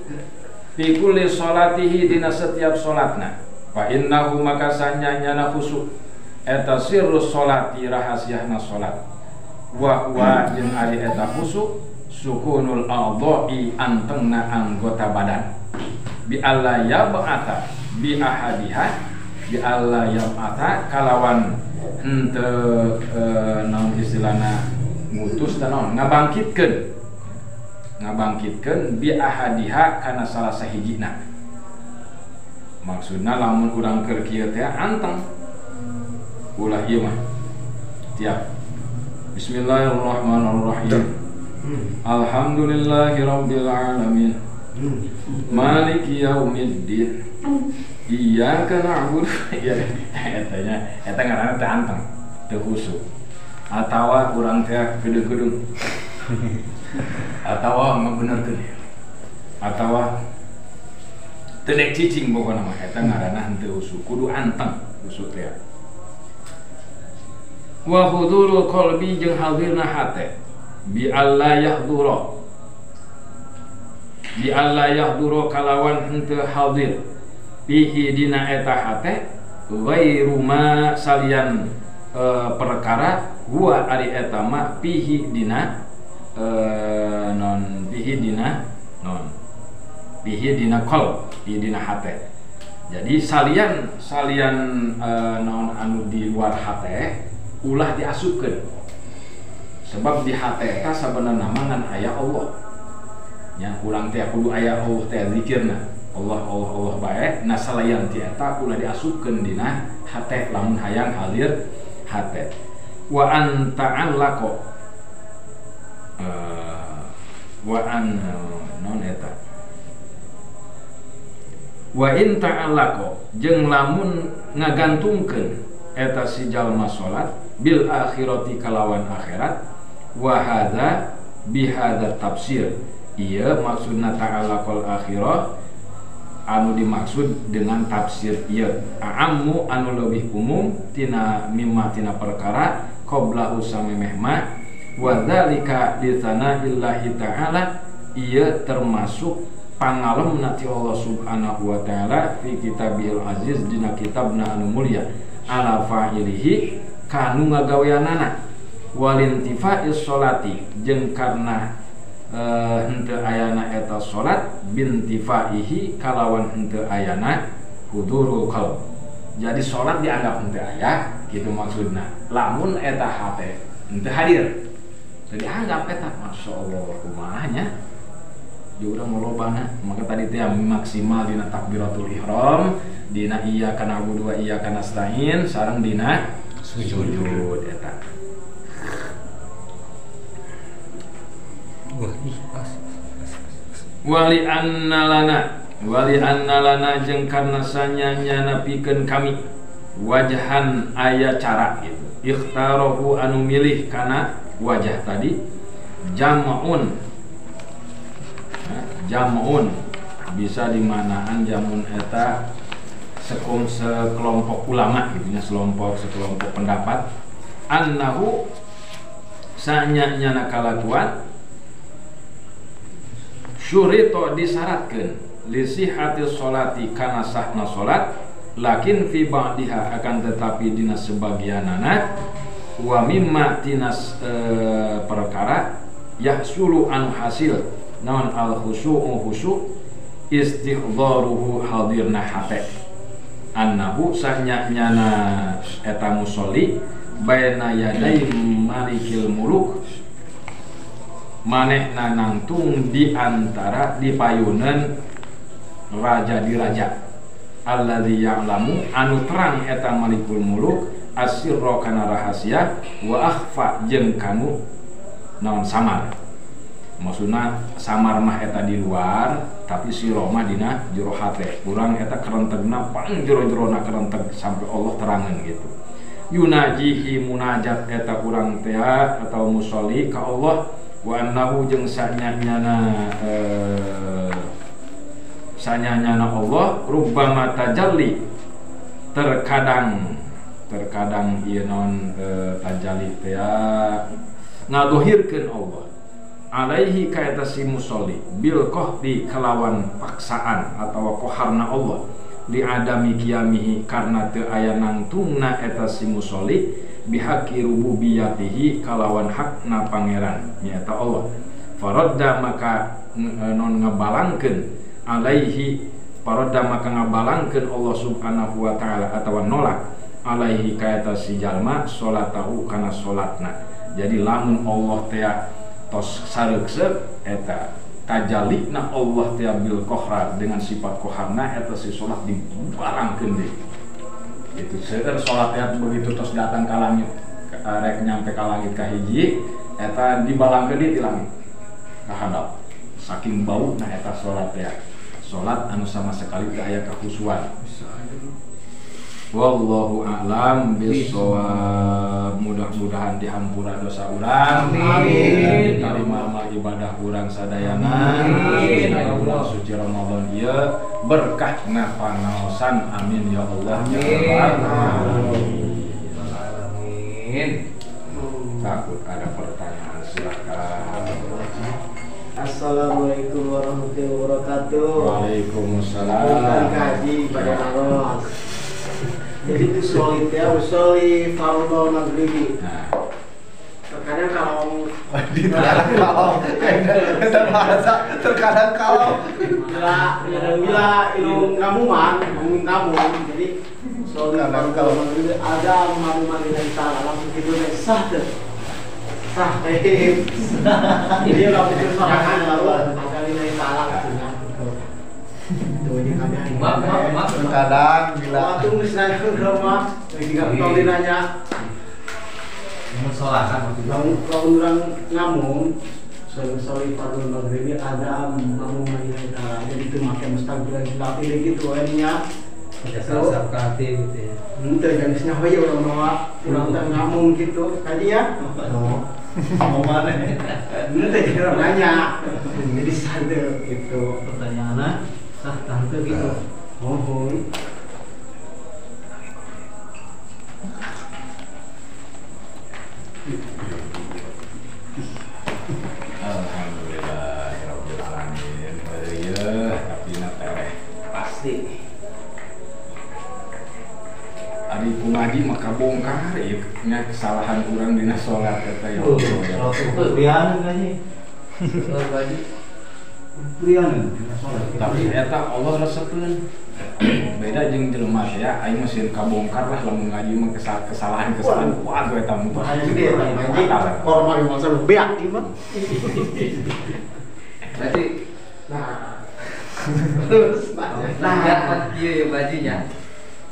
fi kulli sholatihi dina setiap sholatna fa innahu maka sanyana khusyuk eta sirru sholati rahasiana sholat wa huwa jeung ari eta khusyuk sukunul a'dha'i antengna anggota badan bi alla yab'ata bi ahadiha bi alla yab'ata kalawan henteu naon istilahna ngutus dan naon ngabangkitkeun bi ahadiha kana salah sahijina. Maksudna lamun urang keur kieu teh anteng ulah ieu mah tiap bismillahirrahmanirrahim alhamdulillahirabbil alamin maliki yaumiddin iyyaka na'budu ya eta ngaranna teh anteng teu khusyuk atawa urang teh gedung-gedung atawa ngabenerkeun atawa teu dek cicing pokona mah eta ngaranna henteu khusyuk kudu anteng khusyuk teh. Wa hudurul qalbi jeung hadirna hate bi alla yahduro kalawan henteu hadir bihi dina eta hate ghairu ma salian perkara huwa ari eta ma bihi dina bihi dina qalb bihi dina hate. Jadi salian naon anu di luar hate ulah diasupkeun sebab di hate eta sabenerna mah aya Allah nya urang teh kudu aya Allah teh zikirna Allah bae. Nah salayan ti eta ulah diasupkeun dina hate lamun hayang hadir hate. Wa anta'allaqo wa an non eta wa in ta'allaqo jeung lamun ngagantungkeun eta si jalma salat bil akhirati kalawan akhirat wa hadza bi hadza tafsir ieu maksudna ta'allaqal akhirah anu dimaksud dengan tafsir ieu a'ammu anu lebih umum tina mimma tina perkara qablahu samemeh ma wa dzalika li sanaillahi ta'ala ieu termasuk pangalemna ti Allah subhanahu wa ta'ala fi kitabil aziz dina kitabna anu mulia ala fa'ilihi kanu ngagaweanana walintifa'is sholati jeung karna henteu ayana eta salat bintifaihi kalawan henteu ayana hudurul qalb. Jadi salat dianggap henteu aya kitu maksudna. Lamun eta hate henteu hadir teu dianggap eta masyaallah kumahnya. Ya urang lobana maka tadi teh maksimal dina takbiratul ihram, dina iyyaka na'budu wa iyyaka nasta'in sareng dina sujud eta. Wali annalana jeung karna sanyanya napikeun kami wajahan aya cara gitu ikhtarahu anu milih kana wajah tadi jam'un bisa dimanaan jamun eta sekelompok ulama gitu nya sekelompok pendapat annahu sanyanya kalakuan syurito disyaratkeun li sihhatis sholati kana sahna salat lakin fi ba'diha akan tetapi dina sebagianana wa mimma tinas perkara yahsulu anu hasil naon al khusyu'u khusyuk istihdharuhu hadirna hate annahu sanyana eta musolli baina yaday malikil muluk manehna nangtung di antara di payunan raja di raja alladzi ya'lamu anu terang eta malikul muluk asirra kana rahasia wa akhfa jeung kanu naon samar. Maksudna samar mah eta di luar tapi sirra mah dina jero hate. Urang eta kerentegna pang jero-jerona kerenteg sampai Allah terangan gitu. Yunajihi munajat eta urang teh atau musolli ka Allah wa annahu jeung sanyanyana Allah rubbama tajalli terkadang ieu non tajalli teh ngadohirkeun Allah alaihi ka eta si musolli bil qahdi kalawan paksaan atawa qaharna Allah li adami qiyamihi karna teu aya nangtungna eta si musolli bihaqi rububiyatihi kalawan hakna pangeran nyaeta Allah faradda maka non ngabalangkeun alaihi faradda maka ngabalangkeun Allah subhanahu wa ta'ala atawa nolak alaihi ka eta si jalma salatahu kana salatna. Jadi lamun Allah teh tos sareukseuk eta tajallikna Allah teh bil qahra dengan sifat qaharna eta si salat dibarangkeun deui. Itu seueur salat teh begitu tos datang ka langit rek nyampe ka langit ka hiji eta dibalangkeun deui ti langit ka hadap. Saking bauna eta salat teh. Salat anu sama sekali teu aya kakhusuan. Wallahu a'lam bishawab. Mudah-mudahan dihampura dosa urang. Amin. Diterima amal ibadah urang sadayana. Amin. Bulan suci Ramadan ieu berkah ngapanaosan. Amin ya Allah. Amin. Takut ada pertanyaan silakan. Assalamualaikum warahmatullahi wabarakatuh. Waalaikumsalam. Kaji pada Allah. Jadi usolli fardhu maghribi. Nah, terkadang kalau terkadang kalau bila ngamuman jadi usolli fardhu maghribi ada ngamuman dari salah langsung gitu sah deh. Sah jadi kalau itu sorangan lalu ada nilai salah katanya. Terkadang bila waktu misalnya ke rumah kalau ditanya kalau orang ngamun soli fardhu maghribi ada ngamun dari salah jadi itu makai mustaqbil gitu nya Biasa hati gitu ya. Entah jenisnya hoyo orang bawa orang tak ngamun gitu tadi ya. mau mana? Entah jadi orang nanya. Jadi satu itu Pertanyaannya sah tante gitu. oh. Alhamdulillahirabbil alamin. Ieu kapina tereh Pasti. Ari kumaji maka bongkar ieu nya kesalahan urang dina salat eta ya. Biar gaji. Gaji. Tapi eta Allah resepkeun. Beda jeung jelema ya, aing mah sieun kabongkar lah lamun ngaji mah kesalahan kuat eta mah. Ayo dia ngaji formal masa lu beak ieu. Berarti Terus nah kieu ya bajinya.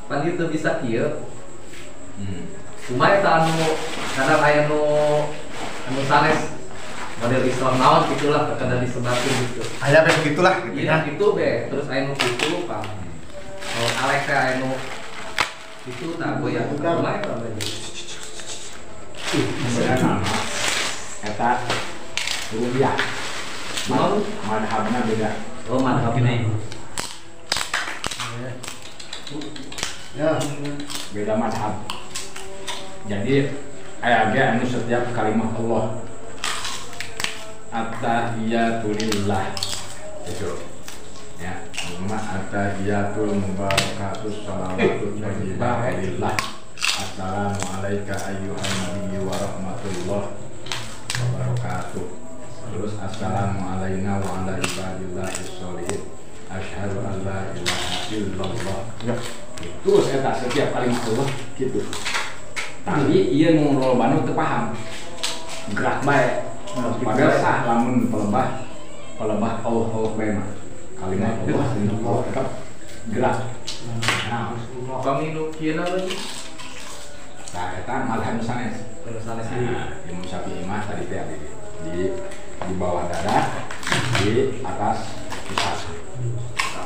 Pan itu bisa kieu. Cuma eta anu kadang aya anu sanes model Islam naon gitulah kadang disebatin gitu. Aya be begitulah gitu Iya ya. gitu be, terus aya nu kitu pang. Oh aleka aya nu itu nah goyang kumaha eta baji. Eta rubiah. Madhabna beda. Oh mantap ini. ya Beda madhab. Jadi aya ge anu setiap kalimat Allah at-tahiyatu lillah itu ya nama at-tahiyatul mubarakatus shalawatut thayyibah lillah. Assalamu alayka ayyuhan nabiyyu wa rahmatullah wabarakatuh. Terus assalamu alayna wa ala ibadillahis sholihin asyhadu an la ilaha illallah. Terus eta setiap kalimat Allah gitu. Tapi ieu nu lobana teu paham. Gerak bae. Padahal sah lamun pelebah Allah bae mah. Kalimat Allah tetap gerak. Nah, Pamilu kieu na lagi. nah eta mazhab sanes. Kalau sanes di Nah, Imam Syafi'i mah tadi teh di bawah dada, di atas pusat.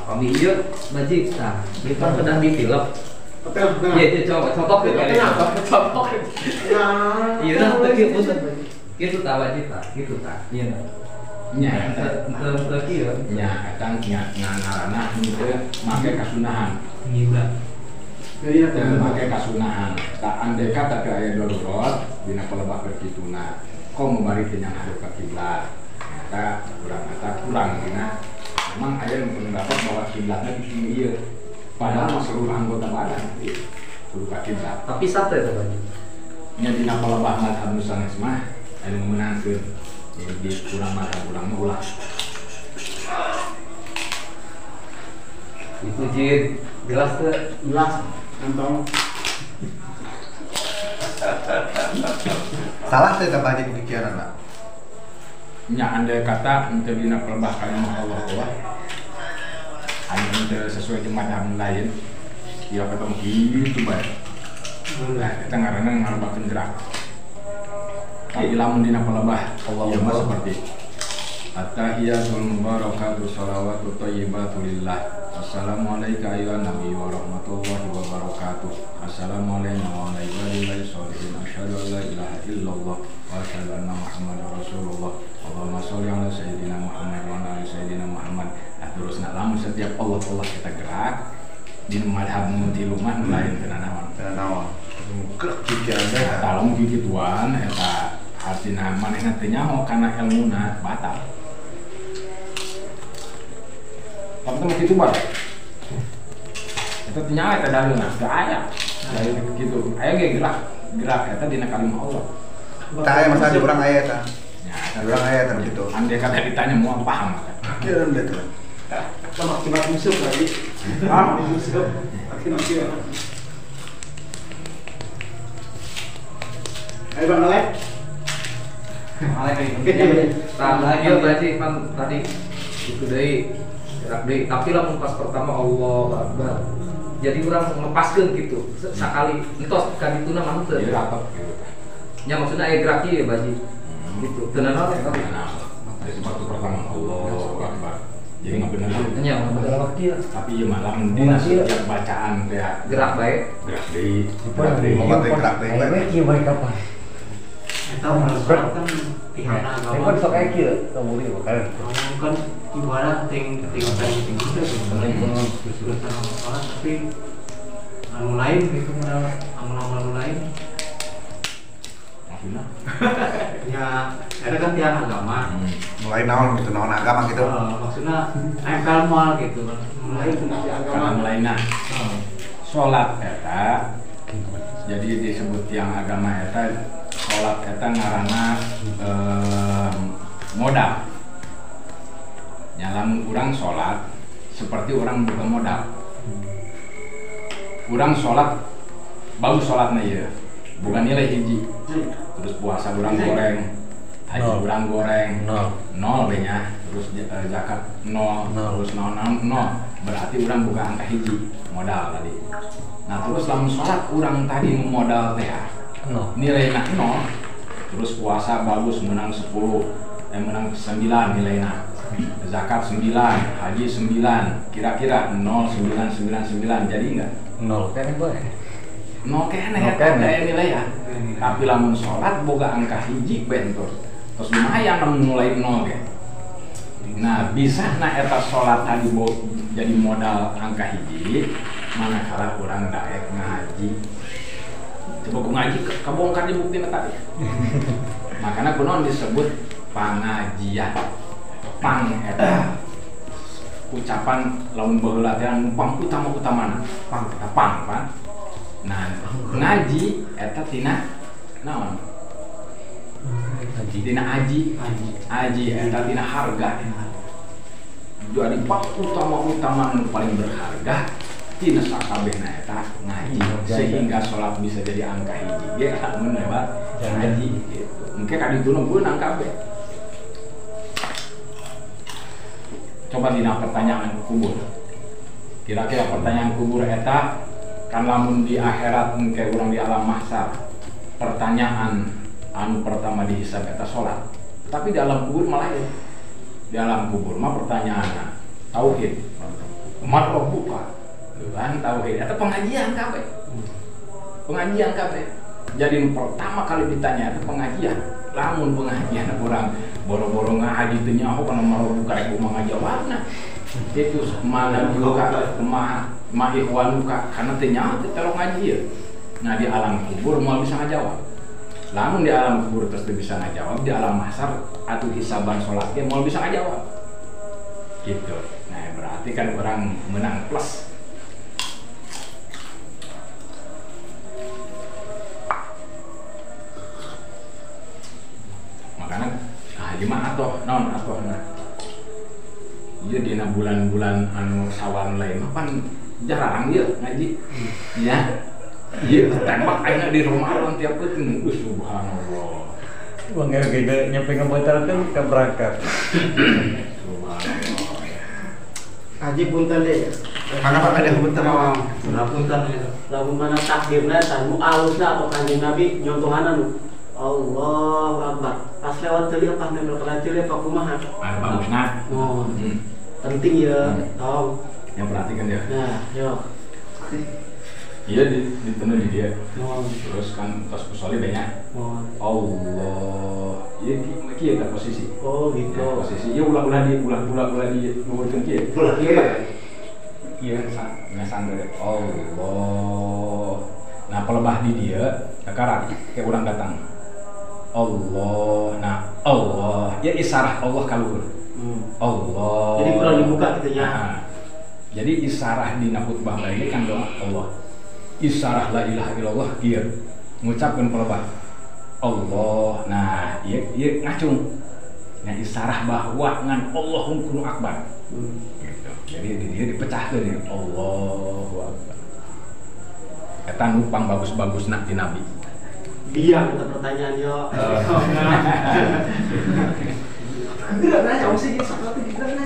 pamilu bajik tah. Kita pernah di film. Betul, betul. Iya, coba contoh ke kali. Contoh. Nah, Iya, nah, teu kieu punten. Kitu tah wajib tah, kitu tah. Iya. Nya Teu kieu. nya eta ngaranna henteu make kasunahan. Ngibra. jadi Teu make kasunahan. Tak andai kata teu aya darurat dina pelebah berkituna. Komo bari teh nyang hadap ka kiblat. Eta kurang dina. Memang aya nu pendapat bahwa kiblatna di sini ieu. Padahal mah seluruh anggota badan kudu ka kiblat. Tapi sate teh bajik. Nya dina pelebah mazhab sanes mah anu meunangkeun di kurang mazhab urang mah ulah. Itu jin jelas teh. jelas nonton Salah teh ka baji pikiran Pak. Nya andai kata henteu dina pelebah kalimah Allah anu henteu sesuai jeung mazhab lain ieu ketemu kitu bae. Nah, eta ngaranna ngarebakeun gerak. Tapi lamun dina pelebah ieu mah seperti At-tahiyatul mubarakatuh shalawatu thayyibatu lillah. Assalamualaikum ayyuhan nabi wa rahmatullahi wa barakatuh. Assalamu alayna wa ala ibadillahi sholihin. Asyhadu an la ilaha illallah wa asyhadu anna Muhammadar Rasulullah. Allahumma sholli ala sayyidina Muhammad wa ala ali sayyidina Muhammad. Nah, terusna lamun setiap Allah kita gerak di madhab nu tilu mah lain kana naon. Teu naon. Gerak pikirannya. Kalau mungkin gituan eta artina manehna teu nyaho kana ilmuna batal. Tapi mah kitu bae. Eta teu nyaho eta dalilna, teu aya. Dalil kitu. Aya ge gerak eta dina kalimah Allah. Tah aya masalah di urang aya eta. Ya, eta Urang aya eta kitu. andai kata ditanya mau paham kan. Kieu teh tuh. sama akibat musuh lagi musuh akibat ayo bang Alek Tah ieu berarti kan tadi itu deui gerak deui. Tapi lamun pas pertama Allahu Akbar. Jadi urang melepaskeun gitu. Sakali entos ka dituna mah teu. Ieu rapet gitu. Nya maksudna aya gerak ieu baji. Gitu. Teu naon eta. Nah, itu waktu pertama Allahu Akbar. Jadi nggak bener kan? Nya gerak ieu. Tapi ieu malah dina setiap bacaan teh Gerak bae. gerak deui. Gerak deui. Moga teh gerak deui bae. Kieu bae kapan? tahu kalau kan pihak Tapi agama kan sok aya kieu kamu lieu kan. kan ibarat ting itu penting banget tapi anu lain gitu anu lain Maksudna? ya ada kan tiang agama Mulai naon gitu, naon agama gitu. maksudnya nempel mal gitu mulai fungsi agama Karena lainna salat eta jadi disebut tiang agama eta salat eta ngaranna modal. Lamun urang salat seperti orang buka modal. Urang salat bagus salatna ieu. Bukan nilai hiji. Terus puasa urang goreng, haji urang goreng, nol we nya. Terus zakat nol, terus nol. Berarti urang buka angka hiji modal tadi. Nah, terus lamun salat urang tadi modal teh nilainya 0, terus puasa bagus menang 10, menang 9 nilainya, zakat 9, haji 9, kira-kira 0,999 jadi enggak? 0 kan bae. 0 keneh eta nilai ya. Tapi lamun sholat boga angka hiji bentur, terus lumayan lamun mulai 0 ge. Nah, bisa na eta sholat tadi jadi modal angka hiji, manakala urang daek ngaji. Coba ku ngaji kabongkar di bukti tadi. Makanya kunaon disebut pangajian. Pang eta ucapan lamun baheula teh numpang utama-utamana. Pang eta pang pan. Nah, ngaji eta tina naon? Tina aji eta tina harga. Jadi pang utama-utama nu paling berharga tina sakabehna eta ngaji sehingga sholat bisa jadi angka hiji ge lamun lewat ngaji gitu. Engke ka ditu nunggueun kabeh. Coba dina pertanyaan kubur. Kira-kira pertanyaan kubur eta kan lamun di akhirat engke urang di alam mahsyar. Pertanyaan anu pertama dihisab eta salat. Tapi di alam kubur malah lain. Di alam kubur mah pertanyaan tauhid. Umat buka. Kan tauhid eta pengajian kabeh. Pengajian kabeh. Jadi pertama kali ditanya itu pengajian. Lamun pengajian orang boro-boro ngahaji teu nyaho kana maro buka rek kumaha jawabna. Itu mana buka kumaha ikhwan buka kana teu nyaho teu telok ngaji ya. Nah di alam kubur moal bisa ngajawab. Lamun di alam kubur terus teu bisa ngajawab, di alam mahsyar atuh hisaban salat ge moal bisa ngajawab. Gitu. Nah berarti kan orang menang plus. Makanya haji mah atoh naon atohna. Ieu dina bulan-bulan anu sawan lain mah pan jarang ieu ngaji. Ya. Ieu tembak ayeuna di Ramadan tiap peuting subhanallah. Wong gede nyampe ngabatalkeun ka berangkat. Subhanallah. Haji punten deh. Mana Pak ada komentar? Punten Lamun mana takbirna tan nu alusna atau kanjeng Nabi nyontohana nu Allahu Akbar. Pas lewat teuing pas nempel kana teuing apa kumaha? Anu bagusna. Oh. Penting ya. Tahu. Yang perhatikan ya. Nah, yo. Iya ditenun di dia. Oh. Terus kan tas kusoli banyak. Oh. Allah. Iya kieu eta posisi. Oh, gitu. Ya, posisi ieu ulah-ulah di nuwurkeun kieu. Iya ngasang dari Allah. Nah pelebah di dia sekarang kayak orang datang Allah. Nah Allah ya isarah Allah kaluhur. Allah. Jadi kurang dibuka gitu ya. Nah, jadi isarah di khutbah ini kan doa Allah. Isarah la ilaha illallah kieu ngucapkeun pelebah Allah. Nah ieu ngacung. Nah isarah bahwa ngan Allahum kunu akbar. Gitu. Jadi dia dipecahkeun ya Allahu akbar. Eta numpang bagus-bagus nak di Nabi. Biar kita pertanyaan yo. Enggak nanya kamu sih sama tuh juga nanya.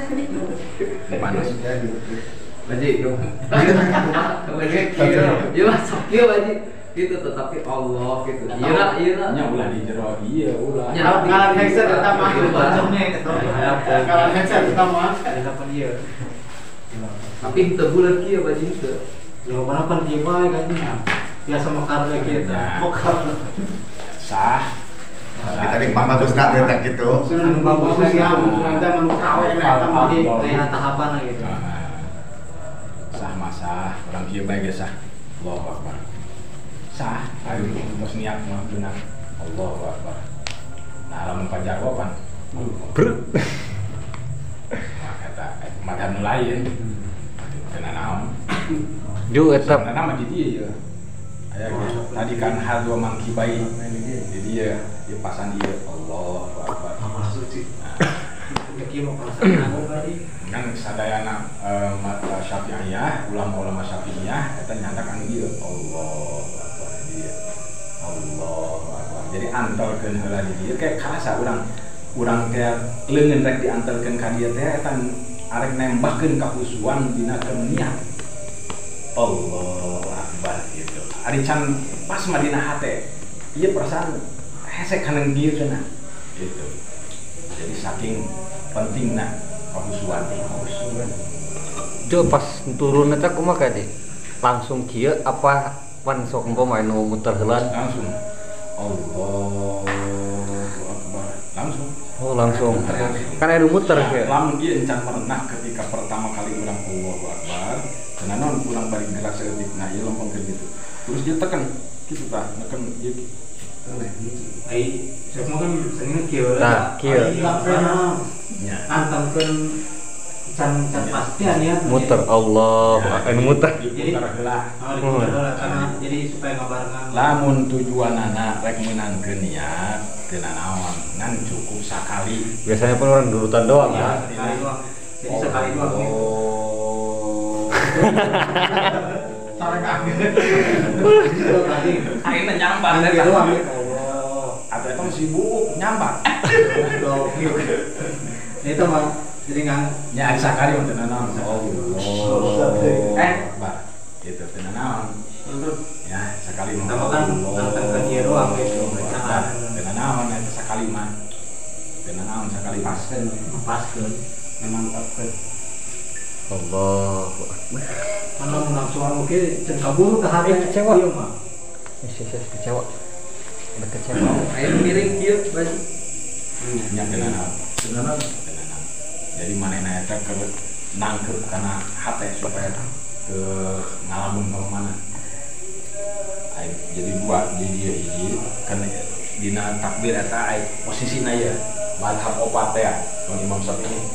Panas. Baji, yo. Yo masuk yo Baji. Gitu tetapi Allah gitu. Iya. Nya ulah di jero iya ulah. Kalau headset tetap mah. Kalau headset tetap mah. Apa dia? Tapi itu bulan kieu Baji itu. Yo mana dia bae kan. Biasa makan lagi kita. Makan. Sah. Kita di Pak bagus nak detek gitu. Sudah bagus lagi ada menu kawe eta mah di tahapan gitu. Sah masa orang kieu bae ge sah. Allahu akbar. Sah, ayo terus niat mah benar. Allahu akbar. Nah, lamun pajawaban. Brut. Nah, kata madhab lain. Kena naon? Jo eta Nama di dia ya. Aya gitu. Tadi kan hal dua mangkibai di dia, dia pasan dia Allahu akbar. Amal suci. Kieu mau perasaan aku tadi. Kan sadayana mata Syafi'iyah, ulama-ulama Syafi'iyah eta nyandakan dia Allahu akbar dia. Allahu akbar. Jadi antelkeun heula di dia kayak karasa urang teh leungeun rek diantelkeun ka dieu teh eta arek nembahkeun ka husuan dina niat. Allahu akbar gitu. Ari can pas Madinah hate. Ieu perasaan hese kana dieu cenah. Gitu. Jadi saking pentingna kehusuan. Jo pas turun eta kumaha Kak? Langsung kieu apa pan sok umpama anu muter heula? Langsung Allahu akbar. Langsung. Oh langsung. Kan anu muter kieu. Lamun ieu encan merenah ketika pertama kali urang Allahu akbar, cenah naon urang bari gerak saeutik nah ieu lempengkeun gitu. Terus dia tekan gitu tah, neken ieu. Ai, saya mau kan seneng kieu. Tah, kieu. Nya. Antamkeun can pastian ya. Muter Allah, anu muter. Diputar heula. Karena jadi supaya ngabarengan. Lamun tujuanana rek meunangkeun niat teu naon, ngan cukup sakali. Biasanya pun orang durutan doang ya. Sekali doang. Jadi sekali doang. Cara kaget. Tadi Ayeuna nyambar sekali teh. doang. Atau eta masih bubuk nyambar. Itu mah Jadi nggak nya ada sakali mah teu naon. Bah, itu teu naon. Ya, sakali mah. Kita kan angkat dia doang gitu. Teu naon eta sakali mah. Teu naon sakali Paskeun. Memang paskeun. Allahu Akbar. Karena menang soal oke, can kabur ke hati kecewa. Iya mah. Kecewa. Udah kecewa. Ayo miring kieu baju. Nya teu naon. Teu naon. Jadi manehna eta keur nangkep kana hate supaya ke ngalamun ka mana. Jadi dua di dia hiji kan dina takbir eta posisina ya madhab opat ya mun Imam Syafi'i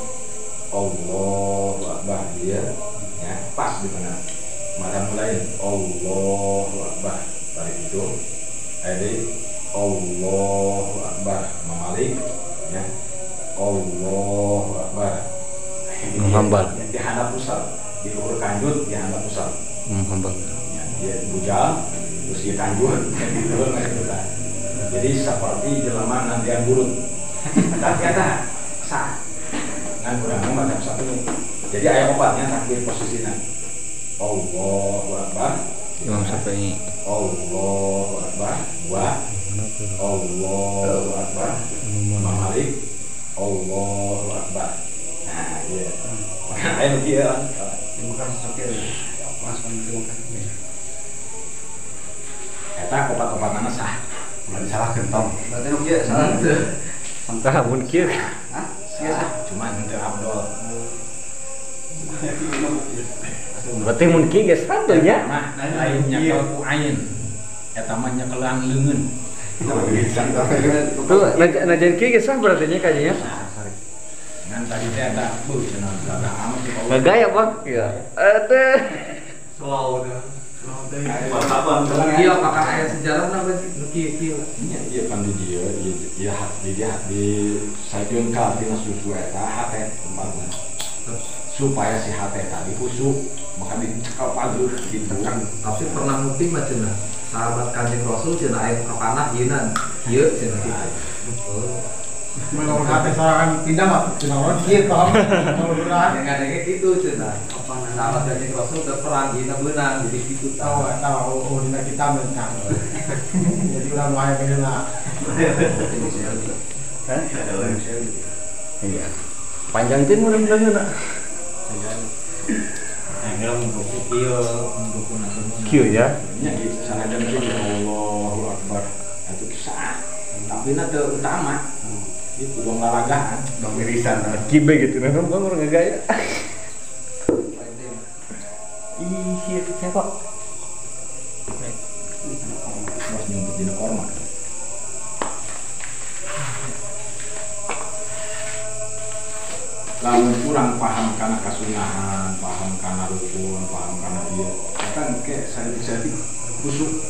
Allahu Akbar dia ya pas di mana madhab lain Allahu Akbar dari itu jadi Allahu Akbar Malik ya Allahu Akbar Menghambal. di handap pusat di luhur kanjut di handap pusat Menghambal. ya, dia bujal terus dia kanjut gitu kan. Jadi seperti jelema nantian burut tapi kata sah ngan kurang macam satu jadi aya obatnya takbir posisinya Allahu Akbar Imam Syafi'i. Allahu Akbar dua Allahu Akbar Malik Allahu Akbar. Nah, iya. Makanya dia Terima kasih Sokil. Mas terima kasih. eta obat-obatana sah. Nggak disalahkan tong. Berarti nu kieu salah teu. Tah mun kieu. Hah? Sah, cuman teu abdol. Berarti mun kieu geus satu nya. Mah lain nyekel ku ain. Eta mah nyekelan leungeun. Tuh najan kieu geus sah berarti nya kayaknya. Ngan tadi teh ada cenah ada amat sih kalau. Gagaya Bang. Iya. Aduh. Slow dah. Apaan? Kieu apakah aya sejarahna baju nu kieu? Iya kan di dia, iya di sajun ka tina susu eta hate tempatna. Supaya si hate tadi kusuk, maka dicekal pager gitu kan. Tapi pernah ngerti mah cenah. Sahabat Kanjeng Rasul cenah aya kapanah yeuna kieu cenah kitu. Kalau hati seorang pindah mah kenaon kieu paham. Kalau berat Yang ada kayak gitu cenah. Sahabat Kanjeng Rasul teu perang yeuna beunang jadi kitu tahu tahu dina kita mencang. Jadi urang wae beuna. Iya. Panjang tin mudah-mudahan. Enggak buku kieu, buku nasional. Kieu ya. Nya sanajan kieu Allahu Akbar. Itu sah. Tapi na teu utama. Itu dong lalagaan, Dong irisan. Kibe gitu nah Bang orang ngagaya. Ih, siapa? harus nyumput dina korma. Lamun kurang paham karena kasunahan, paham karena rukun, paham karena dia, kan kayak saya kusuk